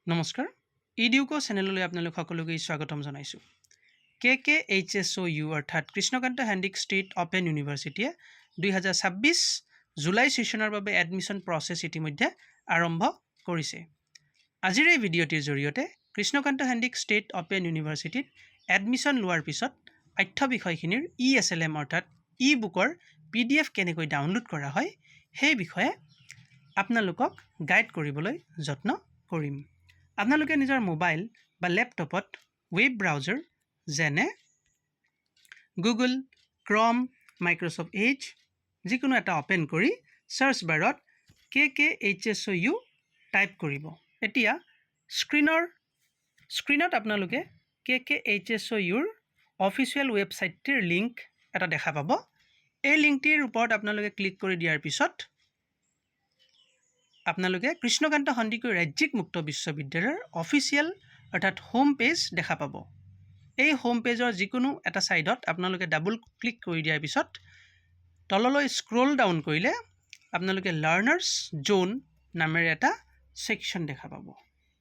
নমস্কাৰ ইডিউকো চেনেললৈ আপোনালোক সকলোকে স্বাগতম জনাইছোঁ KKHSOU অৰ্থাৎ কৃষ্ণকান্ত হেণ্ডিক ষ্ট্ৰীট অপেন ইউনিভাৰ্চিটিয়ে 2026 জুলাই সেশনৰ বাবে এডমিশ্যন প্ৰচেছ ইতিমধ্যে আৰম্ভ কৰিছে আজিৰ এই ভিডিঅ'টিৰ জৰিয়তে কৃষ্ণকান্ত হেণ্ডিক ষ্ট্ৰীট অপেন ইউনিভাৰ্চিটিত এডমিশ্যন লোৱাৰ পিছত পাঠ্য বিষয়খিনিৰ ESLM অৰ্থাৎ ই বুকৰ PDF কেনেকৈ ডাউনলোড কৰা হয় সেই বিষয়ে আপোনালোকক গাইড কৰিবলৈ যত্ন কৰিম আপোনালোকে নিজৰ মোবাইল বা ল্যাপটপত ওয়েব ব্ৰাউজাৰ যেনে গুগল ক্ৰম মাইক্ৰসফট এজ যিকোনো এটা ওপেন কৰি সাৰ্চ বাৰত KKHSOU টাইপ কৰিব এতিয়া স্ক্ৰিনত আপোনালোকে KKHSOU ৰ অফিচিয়েল ৱেবছাইটৰ লিংক এটা দেখা পাব এই লিংকটিৰ ওপৰত আপোনালোকে ক্লিক কৰি দিয়াৰ পিছত আপোনালোকে কৃষ্ণকান্ত সন্দিকৈ ৰাজ্যিক মুক্ত বিশ্ববিদ্যালয়ৰ অফিচিয়েল অৰ্থাৎ হোম পেজ দেখা পাব এই হোম পেজৰ যিকোনো এটা সাইডত আপোনালোকে ডাবল ক্লিক কৰি দিয়াৰ পিছত তললৈ স্ক্ৰল ডাউন কৰিলে আপোনালোকে লাৰ্নাৰ্ছ জোন নামেৰে এটা সেকশন দেখা পাব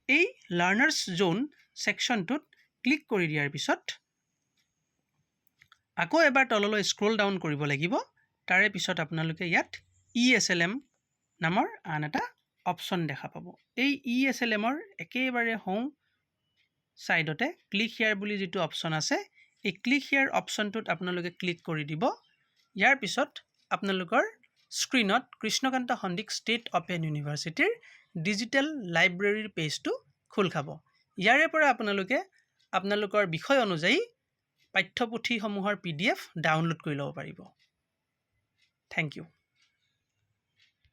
এই লাৰ্নাৰ্ছ জোন সেকশনটোত ক্লিক কৰি দিয়াৰ পিছত আকৌ এবাৰ তললৈ স্ক্ৰল ডাউন কৰিব লাগিব তাৰে পিছত আপোনালোকে ইয়াত ESLM নামৰ আন এটা অপচন দেখা পাব এই ESLM ৰ একেবাৰে হোম সাইডতে ক্লিক হিয়াৰ বুলি যেটো অপচন আছে এই ক্লিক হিয়াৰ অপচনটোত আপোনালোকে ক্লিক কৰি দিব ইয়াৰ পিছত আপোনালোকৰ স্ক্ৰিনত কৃষ্ণকান্ত সন্দিক ষ্টেট অপেন ইউনিভাৰ্চিটিৰ ডিজিটেল লাইব্ৰেৰীৰ পেজটো খোল খাব ইয়াৰে পৰা আপোনালোকে আপোনালোকৰ বিষয় অনুযায়ী পাঠ্যপুথিসমূহৰ PDF ডাউনলোড কৰি ল'ব পাৰিব থ্যাংক ইউ